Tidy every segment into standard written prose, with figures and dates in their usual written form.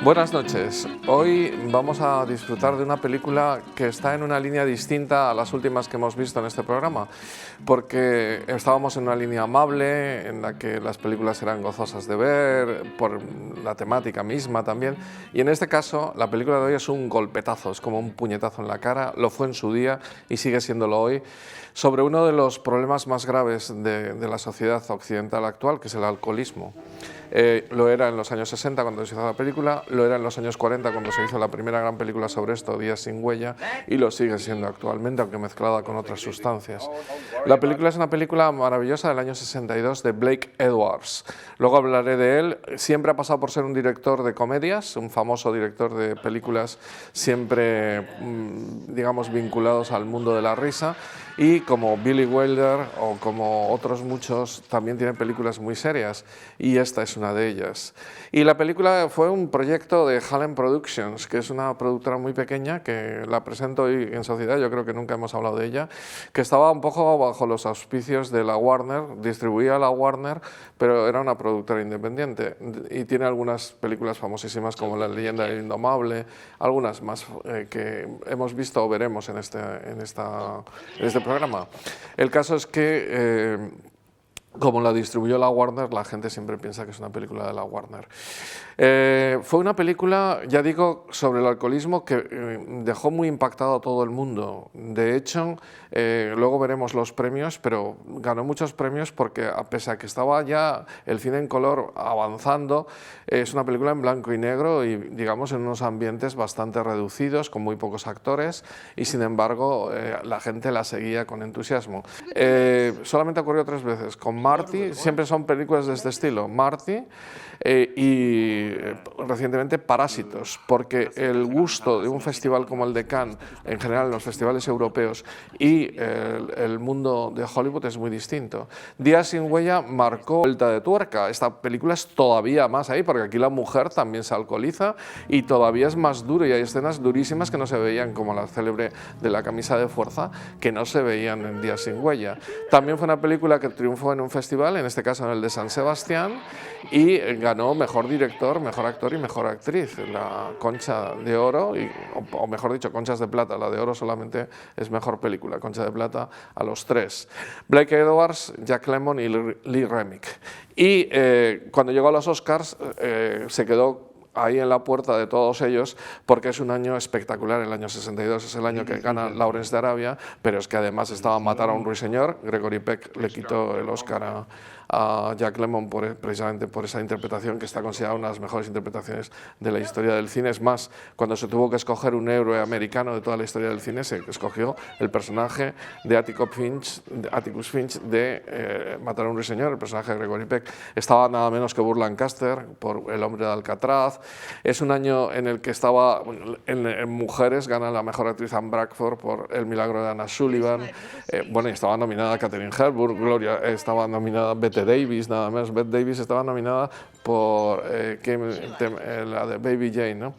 Buenas noches. Hoy vamos a disfrutar de una película que está en una línea distinta a las últimas que hemos visto en este programa, porque estábamos en una línea amable, en la que las películas eran gozosas de ver, por la temática misma también, y en este caso la película de hoy es un golpetazo, es como un puñetazo en la cara, lo fue en su día y sigue siéndolo hoy, sobre uno de los problemas más graves de la sociedad occidental actual, que es el alcoholismo. Lo era en los años 60 cuando se hizo la película, lo era en los años 40 cuando se hizo la primera gran película sobre esto, Días sin huella, y lo sigue siendo actualmente, aunque mezclada con otras sustancias. La película es una película maravillosa del año 62 de Blake Edwards. Luego hablaré de él. Siempre ha pasado por ser un director de comedias, un famoso director de películas siempre, digamos, vinculados al mundo de la risa, y como Billy Wilder o como otros muchos también tiene películas muy serias, y esta es una de ellas. Y la película fue un proyecto de Hallen Productions, que es una productora muy pequeña, que la presento hoy en sociedad, yo creo que nunca hemos hablado de ella, que estaba un poco bajo los auspicios de la Warner, distribuía la Warner, pero era una productora independiente, y tiene algunas películas famosísimas como La leyenda del indomable, algunas más que hemos visto o veremos en este programa. El caso es que como la distribuyó la Warner, la gente siempre piensa que es una película de la Warner. Fue una película, ya digo, sobre el alcoholismo que dejó muy impactado a todo el mundo. De hecho, luego veremos los premios, pero ganó muchos premios porque, a pesar que estaba ya el cine en color avanzando, es una película en blanco y negro y, digamos, en unos ambientes bastante reducidos, con muy pocos actores, y sin embargo la gente la seguía con entusiasmo. Solamente ocurrió 3 veces. Con Marty, siempre son películas de este estilo, Marty, y recientemente Parásitos, porque el gusto de un festival como el de Cannes, en general los festivales europeos, y el mundo de Hollywood es muy distinto. Días sin huella marcó vuelta de tuerca. Esta película es todavía más ahí, porque aquí la mujer también se alcoholiza y todavía es más duro, y hay escenas durísimas que no se veían, como la célebre de la camisa de fuerza, que no se veían en Días sin huella. También fue una película que triunfó en un festival, en este caso en el de San Sebastián, y ganó mejor director, mejor actor y mejor actriz, la Concha de Oro, o mejor dicho, Conchas de Plata. La de Oro solamente es mejor película, Concha de Plata a los 3. Blake Edwards, Jack Lemmon y Lee Remick. Y cuando llegó a los Oscars se quedó ahí en la puerta de todos ellos, porque es un año espectacular. El año 62 es el año que gana Lawrence de Arabia, pero es que además estaba Matar a un ruiseñor. Gregory Peck le quitó el Oscar a Jack Lemmon precisamente por esa interpretación, que está considerada una de las mejores interpretaciones de la historia del cine. Es más, cuando se tuvo que escoger un héroe americano de toda la historia del cine, se escogió el personaje de Atticus Finch de Matar a un ruiseñor, el personaje de Gregory Peck. Estaba nada menos que Burt Lancaster por El hombre de Alcatraz. Es un año en el que estaba en mujeres, gana la mejor actriz Anne Bradford por El milagro de Anna Sullivan. Bueno, y estaba nominada Katharine Hepburn, Gloria, estaba nominada Bette Davis, nada más. Bette Davis estaba nominada por la de Baby Jane, ¿no?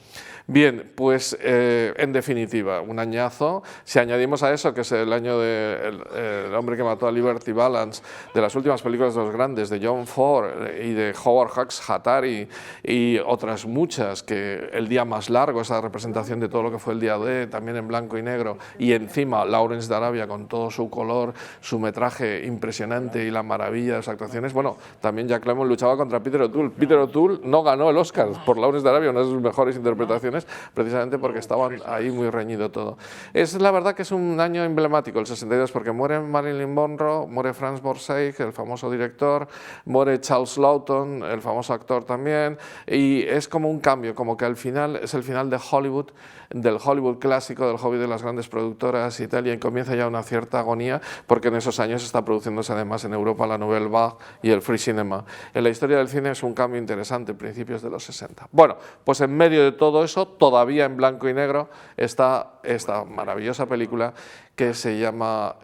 Bien, pues en definitiva, un añazo. Si añadimos a eso que es el año de El hombre que mató a Liberty Balance, de las últimas películas de los grandes, de John Ford y de Howard Hawks Hatari y otras muchas, que El día más largo, esa representación de todo lo que fue el día D, también en blanco y negro, y encima Lawrence de Arabia con todo su color, su metraje impresionante y la maravilla de sus actuaciones. Bueno, también Jack Lemmon luchaba contra Peter O'Toole. Peter O'Toole no ganó el Oscar por Lawrence de Arabia, una de sus mejores interpretaciones, precisamente porque estaban ahí muy reñido todo. Es la verdad que es un año emblemático, el 62, porque muere Marilyn Monroe, muere Franz Borzage, el famoso director, muere Charles Lawton, el famoso actor también, y es como un cambio, como que al final es el final de Hollywood, del Hollywood clásico, del hobby de las grandes productoras y tal, y comienza ya una cierta agonía, porque en esos años está produciéndose además en Europa la Nouvelle Vague y el Free Cinema. En la historia del cine es un cambio interesante, principios de los 60. Bueno, pues en medio de todo eso, todavía en blanco y negro, está esta maravillosa película que se llama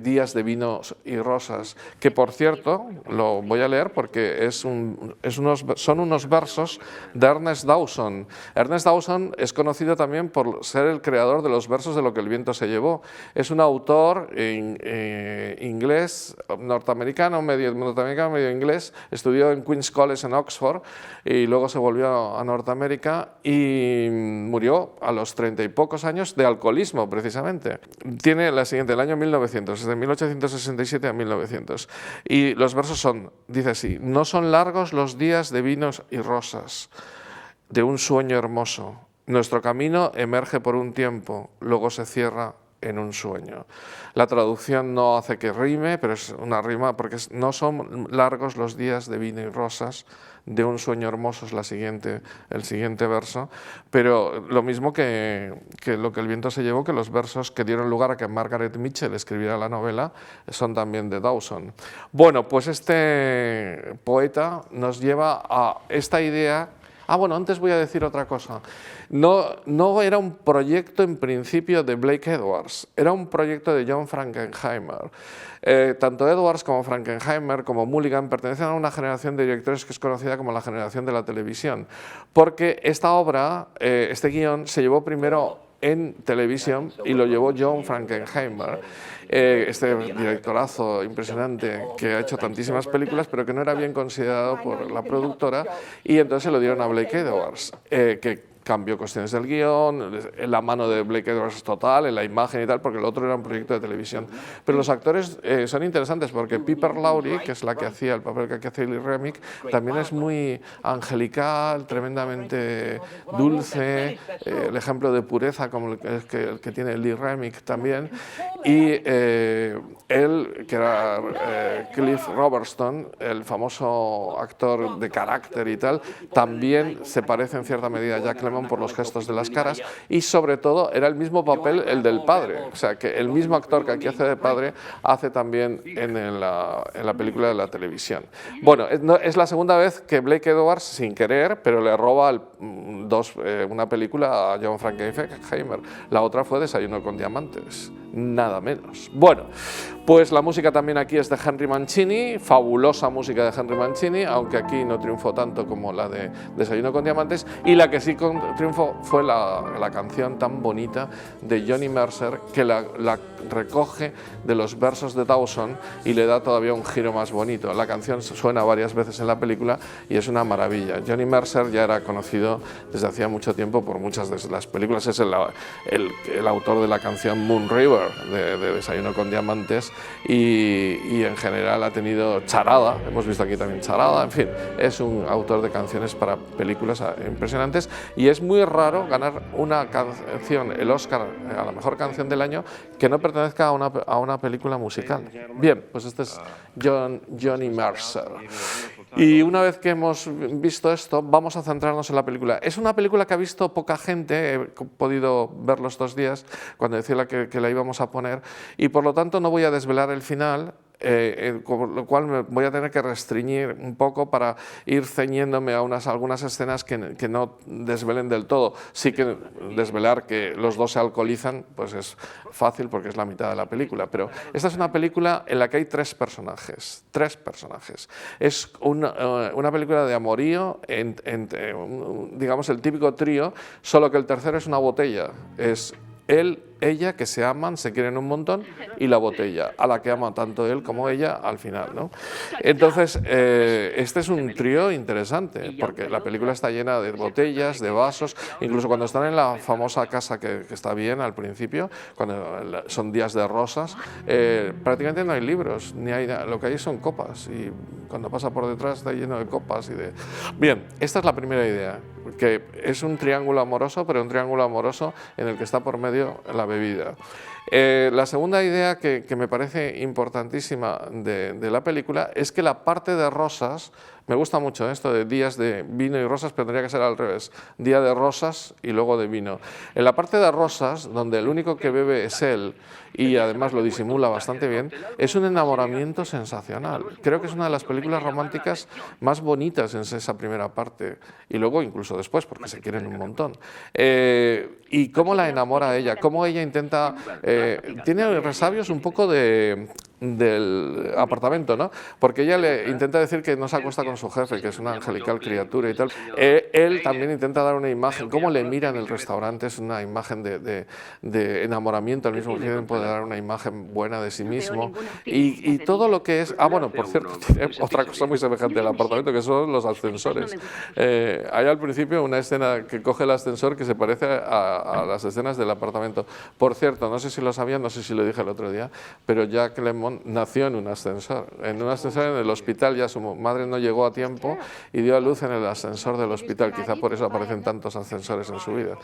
Días de vinos y rosas, que por cierto, lo voy a leer porque son unos versos de Ernest Dowson. Ernest Dowson es conocido también por ser el creador de los versos de Lo que el viento se llevó. Es un autor inglés, norteamericano, medio inglés, estudió en Queen's College en Oxford y luego se volvió a Norteamérica y murió a los 30 y pocos años de alcoholismo, precisamente. Tiene la siguiente, el año 1900, de 1867 a 1900. Y los versos son, dice así: no son largos los días de vinos y rosas, de un sueño hermoso. Nuestro camino emerge por un tiempo, luego se cierra en un sueño. La traducción no hace que rime, pero es una rima porque no son largos los días de vino y rosas, de un sueño hermoso es el siguiente verso, pero lo mismo que Lo que el viento se llevó, que los versos que dieron lugar a que Margaret Mitchell escribiera la novela son también de Dawson. Bueno, pues este poeta nos lleva a esta idea. Bueno, antes voy a decir otra cosa. No era un proyecto en principio de Blake Edwards, era un proyecto de John Frankenheimer. Tanto Edwards como Frankenheimer como Mulligan pertenecen a una generación de directores que es conocida como la generación de la televisión, porque esta obra, este guión, se llevó primero en televisión y lo llevó John Frankenheimer, este directorazo impresionante que ha hecho tantísimas películas pero que no era bien considerado por la productora, y entonces se lo dieron a Blake Edwards, que cambió cuestiones del guión, la mano de Blake Edwards total, en la imagen y tal, porque el otro era un proyecto de televisión. Pero los actores son interesantes porque Piper Laurie, que es la que hacía el papel que hacía Lee Remick, también es muy angelical, tremendamente dulce, el ejemplo de pureza como el que tiene Lee Remick también. Y él, que era Cliff Robertson, el famoso actor de carácter y tal, también se parece en cierta medida a Jack Lemmon por los gestos de las caras, y sobre todo era el mismo papel el del padre, o sea que el mismo actor que aquí hace de padre hace también en la película de la televisión. Bueno, es la segunda vez que Blake Edwards, sin querer, pero le roba una película a John Frankenheimer. La otra fue Desayuno con diamantes, nada menos. Bueno, pues la música también aquí es de Henry Mancini, fabulosa música de Henry Mancini, aunque aquí no triunfó tanto como la de Desayuno con diamantes, y la que sí triunfó fue la canción tan bonita de Johnny Mercer, que la recoge de los versos de Dawson y le da todavía un giro más bonito. La canción suena varias veces en la película y es una maravilla. Johnny Mercer ya era conocido desde hacía mucho tiempo por muchas de las películas, es el autor de la canción Moon River de Desayuno con diamantes, y en general ha tenido Charada, hemos visto aquí también Charada, en fin, es un autor de canciones para películas impresionantes, y es muy raro ganar una canción, el Oscar a la mejor canción del año, que no pertenezca a una película musical. Bien, pues este es Johnny Mercer. Y una vez que hemos visto esto, vamos a centrarnos en la película. Es una película que ha visto poca gente, he podido verlo estos días cuando decía que la íbamos a poner, y por lo tanto no voy a desvelar el final, con lo cual me voy a tener que restringir un poco para ir ceñiéndome a algunas escenas que no desvelen del todo. Sí que desvelar que los dos se alcoholizan pues es fácil porque es la mitad de la película, pero esta es una película en la que hay tres personajes. Es una película de amorío entre, digamos, el típico trío, solo que el tercero es una botella. Es él, ella, que se aman, se quieren un montón, y la botella, a la que ama tanto él como ella al final, ¿no? Entonces, este es un trío interesante, porque la película está llena de botellas, de vasos, incluso cuando están en la famosa casa que está bien al principio, cuando son días de rosas, prácticamente no hay libros, ni hay nada, lo que hay son copas, y cuando pasa por detrás está lleno de copas y de... Bien, esta es la primera idea, que es un triángulo amoroso, pero un triángulo amoroso en el que está por medio la bebida. La segunda idea que me parece importantísima de la película es que la parte de rosas, me gusta mucho esto de días de vino y rosas, pero tendría que ser al revés, día de rosas y luego de vino. En la parte de rosas, donde el único que bebe es él, y además lo disimula bastante bien, es un enamoramiento sensacional. Creo que es una de las películas románticas más bonitas en esa primera parte, y luego incluso después, porque se quieren un montón. Y cómo la enamora a ella, cómo ella intenta... tiene resabios un poco del apartamento, ¿no? Porque ella le intenta decir que no se acuesta con su jefe, que es una angelical criatura y tal. Él también intenta dar una imagen, cómo le mira en el restaurante, es una imagen de enamoramiento, al mismo tiempo de dar una imagen buena de sí mismo. Y todo lo que es... Ah, bueno, por cierto, tiene otra cosa muy semejante al apartamento, que son los ascensores. Hay al principio una escena que coge el ascensor que se parece a las escenas del apartamento. Por cierto, no sé si lo sabían, no sé si lo dije el otro día, pero Jack Lemmon nació en un ascensor en el hospital. Ya su madre no llegó a tiempo y dio a luz en el ascensor del hospital, quizá por eso aparecen tantos ascensores en su vida.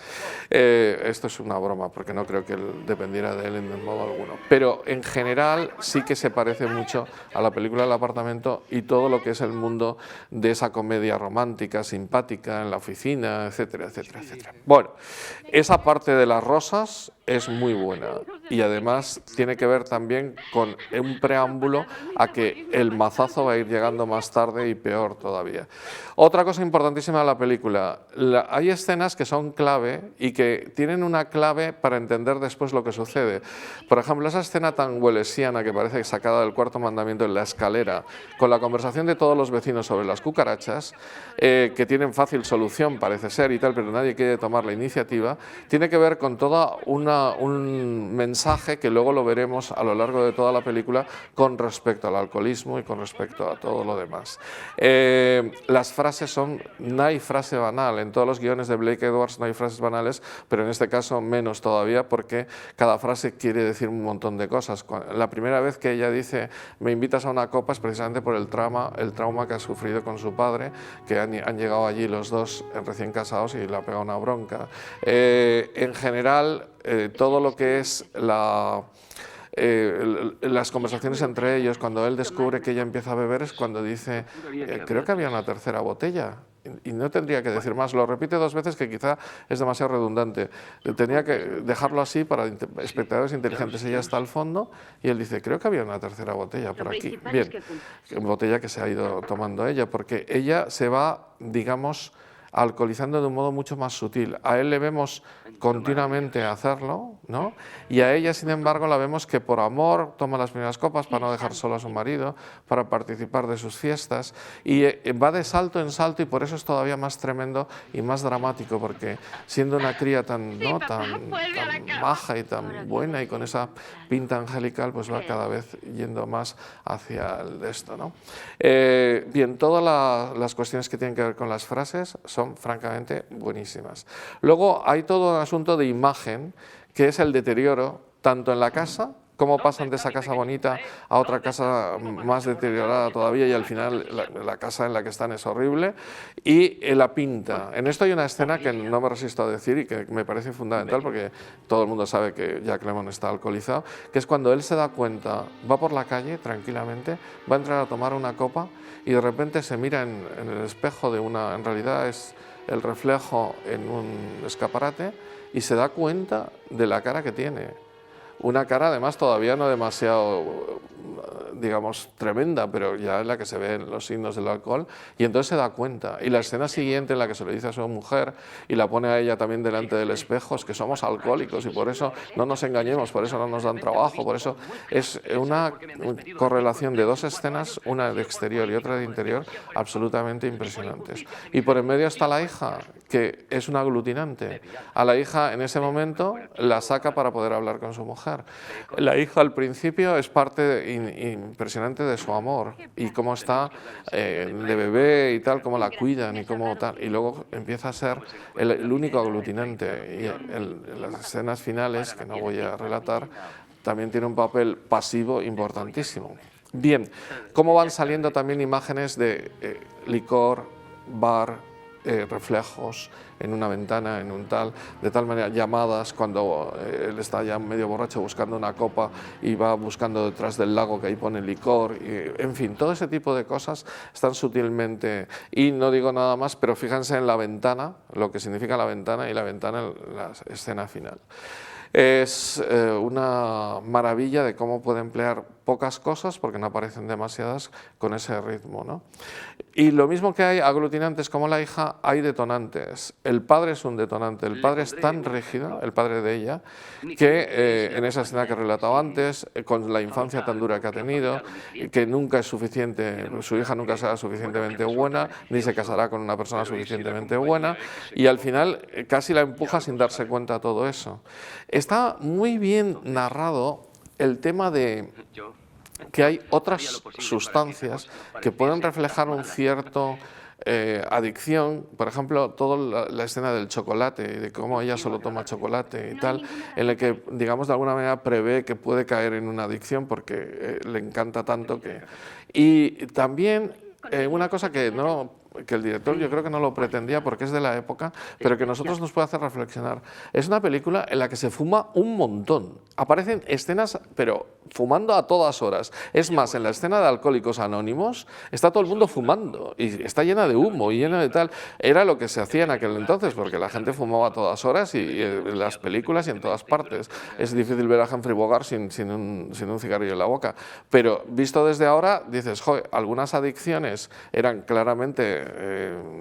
Esto es una broma, porque no creo que él dependiera de él en modo alguno, pero en general sí que se parece mucho a la película El apartamento y todo lo que es el mundo de esa comedia romántica, simpática, en la oficina, etcétera, etcétera, etcétera. Bueno, esa parte de las rosas es muy buena y además tiene que ver también con un preámbulo a que el mazazo va a ir llegando más tarde y peor todavía. Otra cosa importantísima de la película, hay escenas que son clave y que tienen una clave para entender después lo que sucede. Por ejemplo, esa escena tan wellesiana que parece sacada del Cuarto Mandamiento en la escalera, con la conversación de todos los vecinos sobre las cucarachas, que tienen fácil solución parece ser y tal, pero nadie quiere tomar la iniciativa, tiene que ver con toda un mensaje que luego lo veremos a lo largo de toda la película con respecto al alcoholismo y con respecto a todo lo demás. Las frases son, no hay frase banal, en todos los guiones de Blake Edwards no hay frases banales, pero en este caso menos todavía, porque cada frase quiere decir un montón de cosas. La primera vez que ella dice me invitas a una copa es precisamente por el trauma que ha sufrido con su padre, que han llegado allí los dos recién casados y le ha pegado una bronca. En general, todo lo que es las conversaciones entre ellos, cuando él descubre que ella empieza a beber, es cuando dice, creo que había una tercera botella. Y no tendría que decir más, lo repite dos veces que quizá es demasiado redundante. Tenía que dejarlo así para espectadores inteligentes. Ella está al fondo y él dice, creo que había una tercera botella por aquí. Bien, botella que se ha ido tomando ella, porque ella se va, digamos, alcoholizando de un modo mucho más sutil. A él le vemos continuamente hacerlo, ¿no? Y a ella, sin embargo, la vemos que por amor toma las primeras copas para no dejar solo a su marido, para participar de sus fiestas, y va de salto en salto, y por eso es todavía más tremendo y más dramático, porque siendo una cría tan maja y tan buena y con esa pinta angelical, pues va cada vez yendo más hacia esto, ¿no? Bien, todas las cuestiones que tienen que ver con las frases son francamente buenísimas. Luego hay todo un asunto de imagen, que es el deterioro, tanto en la casa, cómo pasan de esa casa bonita a otra casa más deteriorada todavía, y al final la casa en la que están es horrible, y la pinta. En esto hay una escena que no me resisto a decir y que me parece fundamental, porque todo el mundo sabe que Jack Lemmon está alcoholizado, que es cuando él se da cuenta, va por la calle tranquilamente, va a entrar a tomar una copa y de repente se mira en el espejo de una, en realidad es el reflejo en un escaparate, y se da cuenta de la cara que tiene. Una cara además todavía no demasiado, digamos, tremenda, pero ya es la que se ven los signos del alcohol, y entonces se da cuenta. Y la escena siguiente, en la que se lo dice a su mujer y la pone a ella también delante del espejo, es que somos alcohólicos y por eso no nos engañemos, por eso no nos dan trabajo, por eso es una correlación de dos escenas, una de exterior y otra de interior, absolutamente impresionantes. Y por en medio está la hija, que es una aglutinante. A la hija en ese momento la saca para poder hablar con su mujer. La hija al principio es parte impresionante de su amor y cómo está de bebé y tal, cómo la cuidan y cómo tal, y luego empieza a ser el único aglutinante, y en las escenas finales, que no voy a relatar, también tiene un papel pasivo importantísimo. Bien, cómo van saliendo también imágenes de licor, bar, reflejos en una ventana, en un tal, de tal manera, llamadas cuando él está ya medio borracho buscando una copa y va buscando detrás del lago que ahí pone licor, y, en fin, todo ese tipo de cosas están sutilmente, y no digo nada más, pero fíjense en la ventana, lo que significa la ventana, y la ventana en la escena final. Es una maravilla de cómo puede emplear pocas cosas, porque no aparecen demasiadas con ese ritmo, ¿no? Y lo mismo que hay aglutinantes como la hija, hay detonantes. El padre es un detonante, el padre es tan rígido, el padre de ella, que en esa escena que he relatado antes, con la infancia tan dura que ha tenido, que nunca es suficiente, su hija nunca será suficientemente buena, ni se casará con una persona suficientemente buena, y al final casi la empuja sin darse cuenta de todo eso. Está muy bien narrado el tema de que hay otras sustancias que pueden reflejar un cierto adicción, por ejemplo, toda la escena del chocolate, de cómo ella solo toma chocolate y tal, en la que, digamos, de alguna manera prevé que puede caer en una adicción porque le encanta tanto que... Y también una cosa que el director yo creo que no lo pretendía porque es de la época, pero que a nosotros nos puede hacer reflexionar. Es una película en la que se fuma un montón. Aparecen escenas, pero fumando a todas horas. Es más, en la escena de Alcohólicos Anónimos está todo el mundo fumando y está llena de humo y llena de tal. Era lo que se hacía en aquel entonces, porque la gente fumaba a todas horas y en las películas y en todas partes. Es difícil ver a Humphrey Bogart sin un cigarrillo en la boca. Pero visto desde ahora, dices, joder, algunas adicciones eran claramente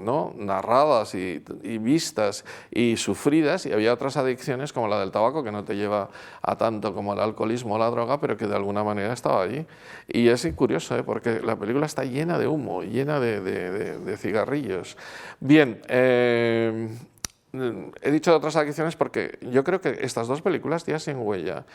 ¿no? narradas y vistas y sufridas, y había otras adicciones como la del tabaco, que no te lleva a tanto como el alcoholismo o la droga, pero que de alguna manera estaba allí. Y es curioso, porque la película está llena de humo, llena de cigarrillos. Bien, he dicho de otras adicciones porque yo creo que estas dos películas, Días sin huella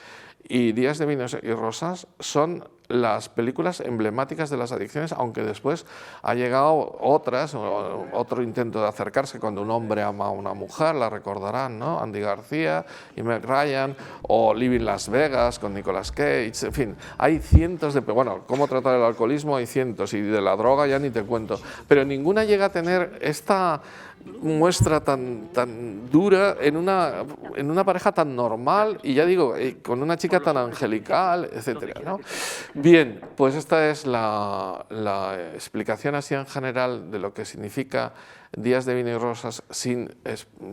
y Días de vinos y rosas, son las películas emblemáticas de las adicciones, aunque después ha llegado otro intento de acercarse cuando un hombre ama a una mujer, la recordarán, ¿no? Andy García y Meg Ryan, o Living Las Vegas con Nicolas Cage, en fin, hay cientos de... Bueno, cómo tratar el alcoholismo hay cientos, y de la droga ya ni te cuento, pero ninguna llega a tener esta muestra tan dura en una pareja tan normal, y ya digo, con una chica tan angelical, etcétera, ¿no? Bien, pues esta es la explicación así en general de lo que significa Días de vino y rosas, sin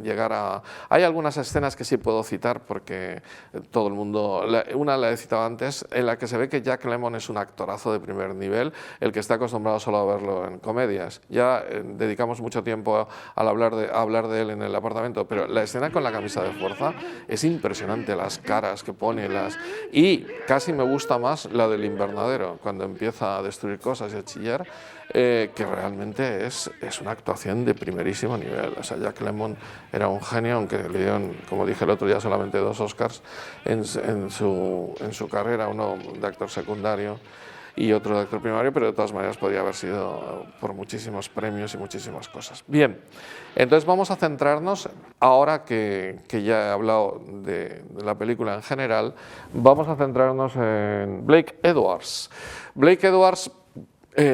llegar a... Hay algunas escenas que sí puedo citar porque todo el mundo... Una la he citado antes, en la que se ve que Jack Lemmon es un actorazo de primer nivel, el que está acostumbrado solo a verlo en comedias. Ya dedicamos mucho tiempo a hablar de él en el apartamento, pero la escena con la camisa de fuerza es impresionante, las caras que pone, y casi me gusta más la del invernadero, cuando empieza a destruir cosas y a chillar, que realmente es una actuación de primerísimo nivel. O sea, Jack Lemmon era un genio, aunque le dieron, como dije el otro día, solamente 2 Oscars en su carrera, uno de actor secundario y otro de actor primario, pero de todas maneras podría haber sido por muchísimos premios y muchísimas cosas. Bien, entonces vamos a centrarnos, ahora que ya he hablado de la película en general, vamos a centrarnos en Blake Edwards. Blake Edwards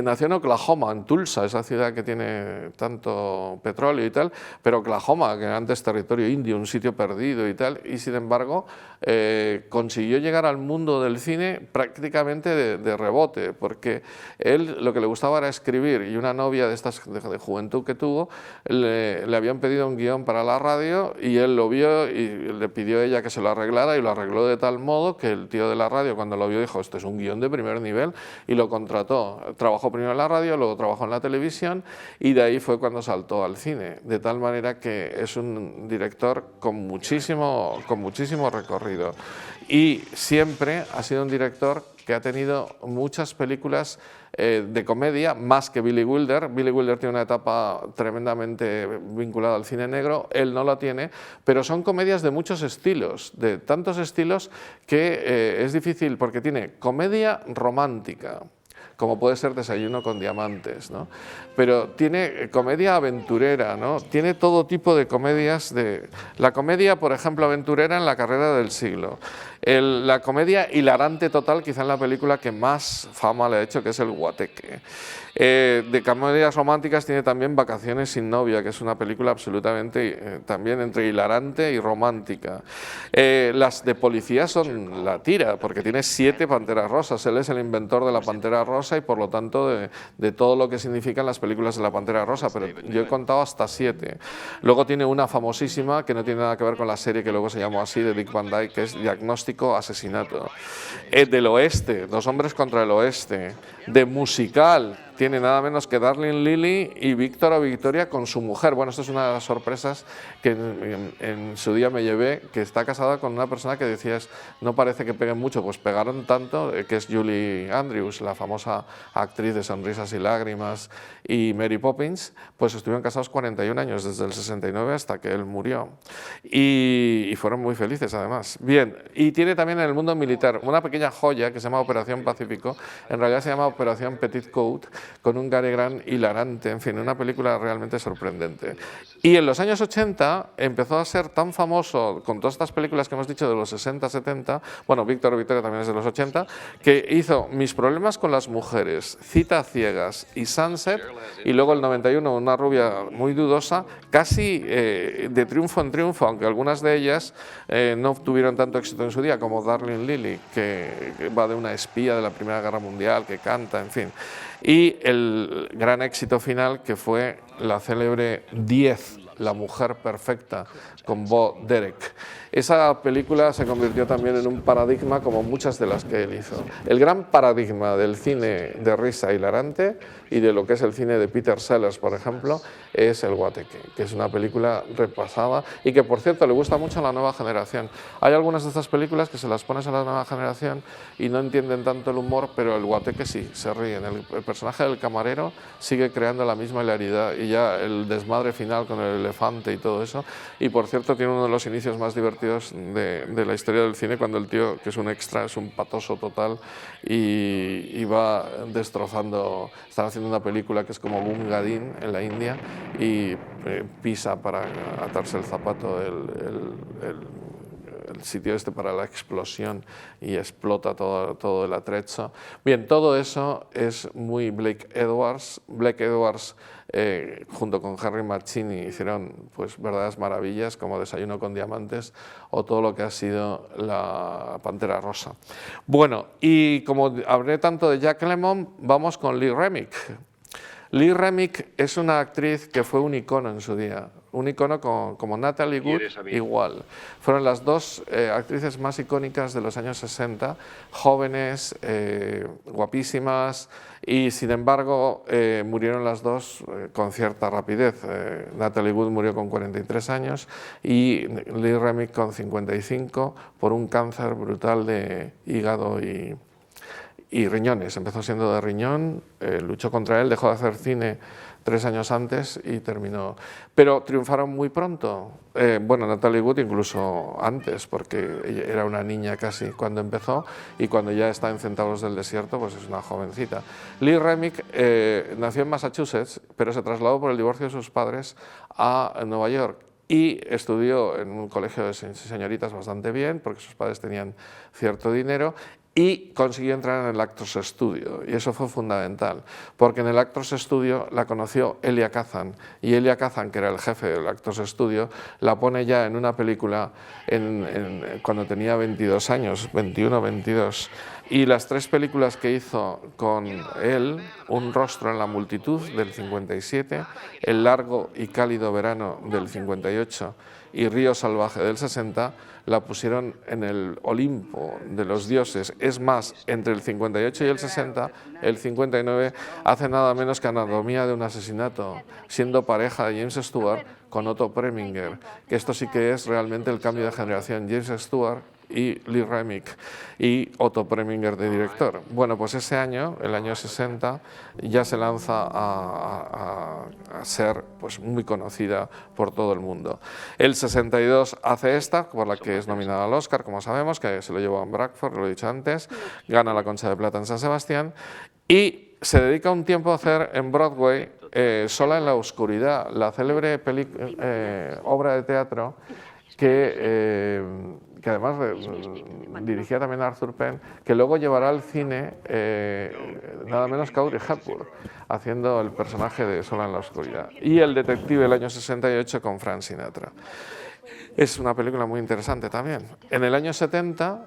nació en Oklahoma, en Tulsa, esa ciudad que tiene tanto petróleo y tal, pero Oklahoma, que antes es territorio indio, un sitio perdido y tal, y sin embargo consiguió llegar al mundo del cine prácticamente de rebote, porque él lo que le gustaba era escribir, y una novia de estas de juventud que tuvo le habían pedido un guión para la radio, y él lo vio y le pidió a ella que se lo arreglara, y lo arregló de tal modo que el tío de la radio, cuando lo vio, dijo: esto es un guión de primer nivel, y lo contrató. Trabajó primero en la radio, luego trabajó en la televisión, y de ahí fue cuando saltó al cine, de tal manera que es un director con muchísimo recorrido, y siempre ha sido un director que ha tenido muchas películas de comedia, más que Billy Wilder. Billy Wilder tiene una etapa tremendamente vinculada al cine negro, él no la tiene, pero son comedias de muchos estilos, de tantos estilos que es difícil, porque tiene comedia romántica, como puede ser Desayuno con diamantes, ¿no? Pero tiene comedia aventurera, ¿no? Tiene todo tipo de comedias. La comedia, por ejemplo, aventurera en La carrera del siglo. La comedia hilarante total, quizá en la película que más fama le ha hecho, que es El Guateque. De comedias románticas tiene también Vacaciones sin novia, que es una película absolutamente también entre hilarante y romántica. Las de policía son la tira, porque tiene 7 panteras rosas. Él es el inventor de la pantera rosa, Rosa y por lo tanto de todo lo que significan las películas de la Pantera Rosa, pero yo he contado hasta 7. Luego tiene una famosísima que no tiene nada que ver con la serie que luego se llamó así, de Dick Van Dyke, que es Diagnóstico Asesinato. Del oeste, Dos hombres contra el oeste. De musical, tiene nada menos que Darling Lily y Víctor o Victoria con su mujer. Bueno, esto es una de las sorpresas que en su día me llevé, que está casada con una persona que decías, no parece que peguen mucho, pues pegaron tanto, que es Julie Andrews, la famosa actriz de Sonrisas y Lágrimas y Mary Poppins, pues estuvieron casados 41 años, desde el 69 hasta que él murió. Y fueron muy felices además. Bien, y tiene también en el mundo militar una pequeña joya que se llama Operación Pacífico, en realidad se llama Operación Petticoat, con un Cary Grant hilarante, en fin, una película realmente sorprendente. Y en los años 80 empezó a ser tan famoso con todas estas películas que hemos dicho de los 60, 70, bueno, Víctor Victoria también es de los 80, que hizo Mis problemas con las mujeres, Cita a ciegas y Sunset, y luego el 91 una rubia muy dudosa, casi de triunfo en triunfo, aunque algunas de ellas no tuvieron tanto éxito en su día, como Darling Lily, que va de una espía de la Primera Guerra Mundial, que canta, en fin. Y el gran éxito final, que fue la célebre 10, La mujer perfecta, con Bo Derek. Esa película se convirtió también en un paradigma, como muchas de las que él hizo. El gran paradigma del cine de risa hilarante y de lo que es el cine de Peter Sellers, por ejemplo, es El Guateque, que es una película repasada y que, por cierto, le gusta mucho a la nueva generación. Hay algunas de estas películas que se las pones a la nueva generación y no entienden tanto el humor, pero El Guateque sí, se ríen. El personaje del camarero sigue creando la misma hilaridad y ya el desmadre final con el elefante y todo eso. Y, por cierto, tiene uno de los inicios más divertidos de la historia del cine, cuando el tío, que es un extra, es un patoso total y va destrozando. Están haciendo una película que es como Gungadin en la India y pisa para atarse el zapato el sitio este para la explosión y explota todo el atrecho. Bien, todo eso es muy Blake Edwards. Blake Edwards junto con Henry Mancini hicieron pues verdaderas maravillas como Desayuno con diamantes o todo lo que ha sido la Pantera Rosa. Bueno, y como hablé tanto de Jack Lemmon, vamos con Lee Remick. Lee Remick es una actriz que fue un icono en su día, un icono como Natalie Wood, igual. Fueron las dos actrices más icónicas de los años 60, jóvenes, guapísimas, y sin embargo murieron las dos con cierta rapidez. Natalie Wood murió con 43 años y Lee Remick con 55 por un cáncer brutal de hígado y riñones. Empezó siendo de riñón, luchó contra él, dejó de hacer cine 3 años antes y terminó. Pero triunfaron muy pronto. Bueno, Natalie Wood incluso antes, porque ella era una niña casi cuando empezó y cuando ya está en Centauros del Desierto, pues es una jovencita. Lee Remick nació en Massachusetts, pero se trasladó por el divorcio de sus padres a Nueva York. Y estudió en un colegio de señoritas bastante bien, porque sus padres tenían cierto dinero, y consiguió entrar en el Actors Studio, y eso fue fundamental, porque en el Actors Studio la conoció Elia Kazan, y Elia Kazan, que era el jefe del Actors Studio, la pone ya en una película cuando tenía 22 años, 21, 22, y las 3 películas que hizo con él, Un rostro en la multitud del 57, El largo y cálido verano del 58 y Río salvaje del 60, la pusieron en el Olimpo de los dioses. Es más, entre el 58 y el 60, el 59 hace nada menos que Anatomía de un asesinato, siendo pareja de James Stewart con Otto Preminger, que esto sí que es realmente el cambio de generación, James Stewart y Lee Remick y Otto Preminger de director. Bueno, pues ese año, el año 60, ya se lanza a ser pues muy conocida por todo el mundo. El 62 hace esta, por la que es nominada al Oscar, como sabemos, que se lo llevó a Bradford, lo he dicho antes, gana la Concha de Plata en San Sebastián y se dedica un tiempo a hacer en Broadway Sola en la oscuridad, la célebre obra de teatro que además dirigía también a Arthur Penn, que luego llevará al cine nada menos que Audrey Hepburn, haciendo el personaje de Sola en la oscuridad. Y El detective el año 68 con Frank Sinatra. Es una película muy interesante también. En el año 70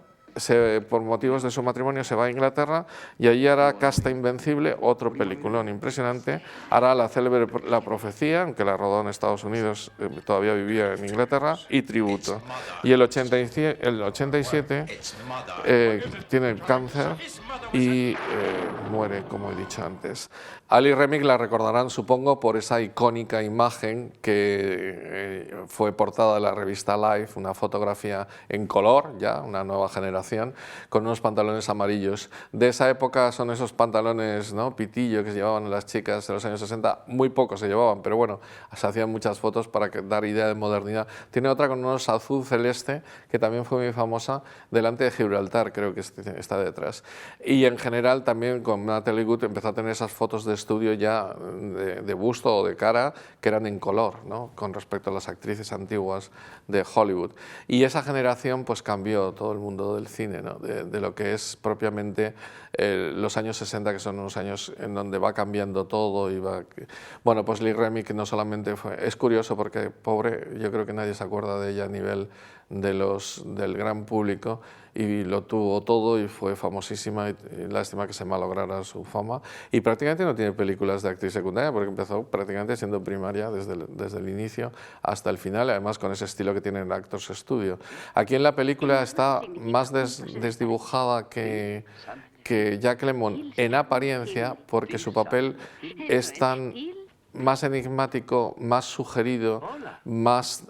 por motivos de su matrimonio se va a Inglaterra y allí hará Casta Invencible, otro peliculón impresionante. Hará la célebre La Profecía, aunque la rodó en Estados Unidos, todavía vivía en Inglaterra, y Tributo. Y el 87 tiene cáncer y muere, como he dicho antes. Ali Remick la recordarán, supongo, por esa icónica imagen que fue portada de la revista Life, una fotografía en color, ya, una nueva generación, con unos pantalones amarillos. De esa época son esos pantalones, ¿no?, pitillo que se llevaban las chicas de los años 60, muy pocos se llevaban, pero bueno, se hacían muchas fotos para dar idea de modernidad. Tiene otra con unos azul celeste, que también fue muy famosa, delante de Gibraltar, creo que está detrás. Y en general también con Natalie Wood empezó a tener esas fotos de estudio ya de busto o de cara que eran en color, ¿no?, con respecto a las actrices antiguas de Hollywood. Y esa generación pues cambió todo el mundo del cine, ¿no?, de lo que es propiamente los años 60, que son unos años en donde va cambiando todo y va... Bueno, pues Lee Remick no solamente fue... Es curioso porque, pobre, yo creo que nadie se acuerda de ella a nivel del gran público, y lo tuvo todo y fue famosísima, y lástima que se malograra su fama, y prácticamente no tiene películas de actriz secundaria porque empezó prácticamente siendo primaria desde el inicio hasta el final, además con ese estilo que tiene en Actors Studio. Aquí en la película está más desdibujada que Jack Lemmon en apariencia, porque su papel es tan más enigmático, más sugerido, más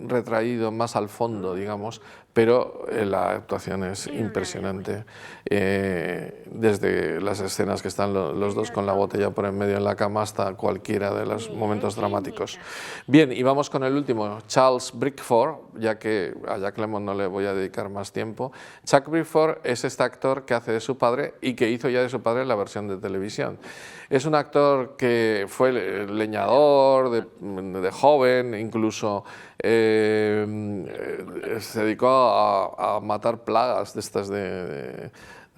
retraído, más al fondo, digamos, pero la actuación es impresionante. Desde las escenas que están los dos con la botella por en medio en la cama hasta cualquiera de los momentos dramáticos. Bien, y vamos con el último, Charles Bickford, ya que a Jack Lemmon no le voy a dedicar más tiempo. Chuck Bickford es este actor que hace de su padre y que hizo ya de su padre la versión de televisión. Es un actor que fue leñador de joven, incluso se dedicó a matar plagas de estas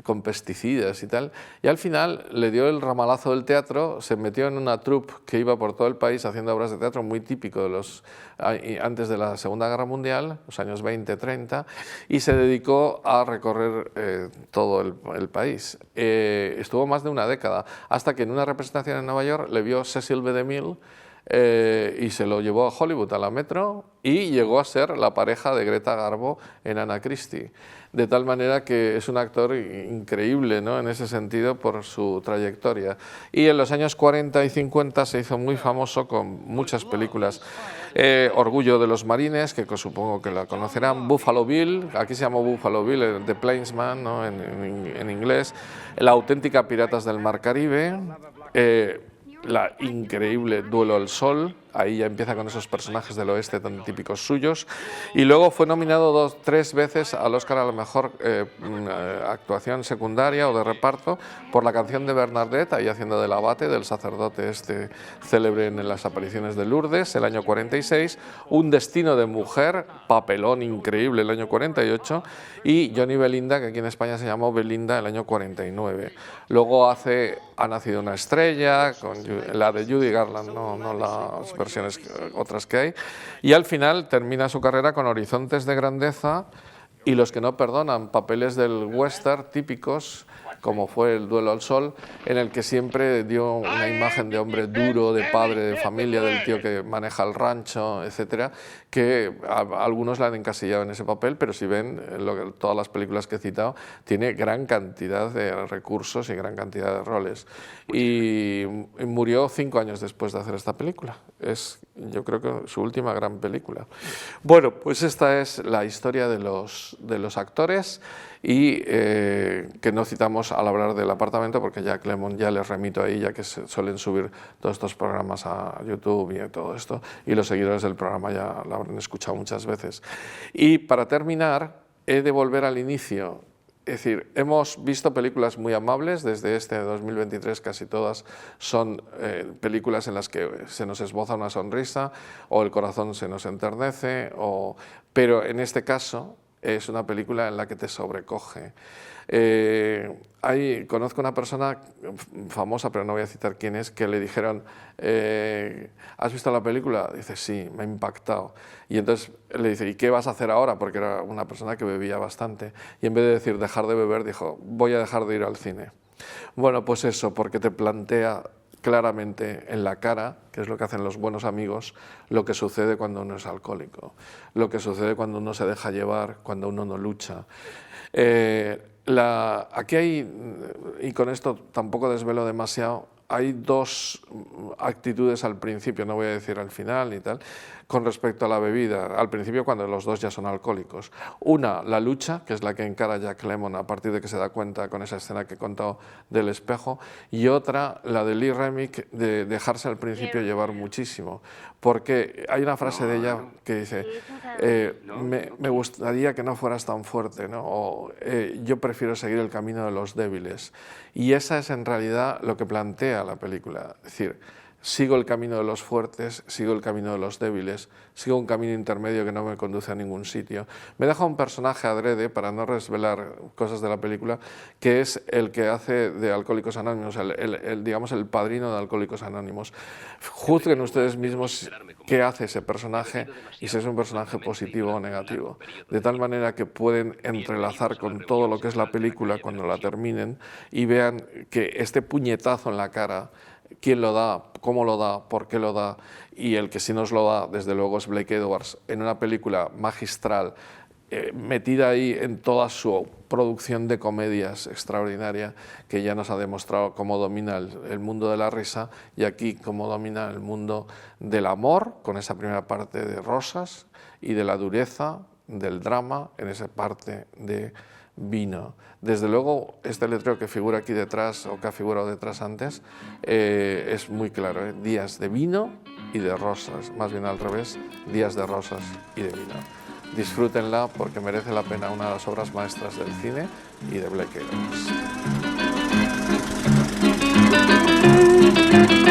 con pesticidas y tal, y al final le dio el ramalazo del teatro, se metió en una troupe que iba por todo el país haciendo obras de teatro, muy típico de antes de la Segunda Guerra Mundial, los años 20-30, y se dedicó a recorrer todo el país. Estuvo más de una década, hasta que en una representación en Nueva York le vio Cecil B. DeMille, y se lo llevó a Hollywood, a la Metro, y llegó a ser la pareja de Greta Garbo en Anna Christie. De tal manera que es un actor increíble, ¿no?, en ese sentido, por su trayectoria. Y en los años 40 y 50 se hizo muy famoso con muchas películas. Orgullo de los Marines, que supongo que la conocerán, Buffalo Bill, aquí se llamó Buffalo Bill, The Plainsman, ¿no?, en inglés, La auténtica Piratas del Mar Caribe, la increíble Duelo al Sol, ahí ya empieza con esos personajes del oeste tan típicos suyos, y luego fue nominado 3 veces al Oscar a la mejor actuación secundaria o de reparto por la canción de Bernadette, ahí haciendo del abate, del sacerdote este célebre en las apariciones de Lourdes, el año 46, Un destino de mujer, papelón increíble el año 48, y Johnny Belinda, que aquí en España se llamó Belinda, el año 49. Luego Ha nacido una estrella, con la de Judy Garland, no las versiones otras que hay, y al final termina su carrera con Horizontes de grandeza y Los que no perdonan, papeles del western típicos, como fue El duelo al sol, en el que siempre dio una imagen de hombre duro, de padre de familia, del tío que maneja el rancho, etcétera, que algunos la han encasillado en ese papel, pero si ven todas las películas que he citado, tiene gran cantidad de recursos y gran cantidad de roles. Y murió 5 años después de hacer esta película. Es, yo creo que su última gran película. Bueno, pues esta es la historia de los actores, y que no citamos al hablar del apartamento porque Jack Lemmon ya les remito ahí, ya que suelen subir todos estos programas a YouTube y todo esto, y los seguidores del programa ya lo habrán escuchado muchas veces. Y para terminar, he de volver al inicio. Es decir, hemos visto películas muy amables, desde 2023 casi todas son películas en las que se nos esboza una sonrisa o el corazón se nos enternece, pero en este caso es una película en la que te sobrecoge. Conozco una persona famosa, pero no voy a citar quién es, que le dijeron, ¿has visto la película? Dice, sí, me ha impactado. Y entonces le dice, ¿y qué vas a hacer ahora? Porque era una persona que bebía bastante. Y en vez de decir dejar de beber, dijo, voy a dejar de ir al cine. Bueno, pues eso, porque te plantea claramente en la cara, que es lo que hacen los buenos amigos, lo que sucede cuando uno es alcohólico, lo que sucede cuando uno se deja llevar, cuando uno no lucha. Aquí hay, y con esto tampoco desvelo demasiado, hay dos actitudes al principio, no voy a decir al final y tal, con respecto a la bebida. Al principio, cuando los dos ya son alcohólicos. Una, la lucha, que es la que encara Jack Lemmon a partir de que se da cuenta con esa escena que he contado del espejo, y otra, la de Lee Remick, de dejarse al principio llevar muchísimo. Porque hay una frase de ella que dice, me gustaría que no fueras tan fuerte, ¿no? O, yo prefiero seguir el camino de los débiles. Y esa es en realidad lo que plantea la película. Es decir, sigo el camino de los fuertes, sigo el camino de los débiles, sigo un camino intermedio que no me conduce a ningún sitio. Me deja un personaje adrede, para no desvelar cosas de la película, que es el que hace de Alcohólicos Anónimos, digamos el padrino de Alcohólicos Anónimos. Juzguen ustedes mismos qué hace ese personaje y si es un personaje positivo o negativo. De tal manera que pueden entrelazar con todo lo que es la película cuando la terminen y vean que este puñetazo en la cara, quién lo da, cómo lo da, por qué lo da, y el que sí nos lo da, desde luego, es Blake Edwards, en una película magistral, metida ahí en toda su producción de comedias extraordinaria, que ya nos ha demostrado cómo domina el mundo de la risa, y aquí cómo domina el mundo del amor, con esa primera parte de Rosas, y de la dureza, del drama, en esa parte de Vino. Desde luego, este letrero que figura aquí detrás, o que ha figurado detrás antes, es muy claro, ¿eh? Días de vino y de rosas, más bien al revés, días de rosas y de vino. Disfrútenla porque merece la pena, una de las obras maestras del cine y de Blake Edwards.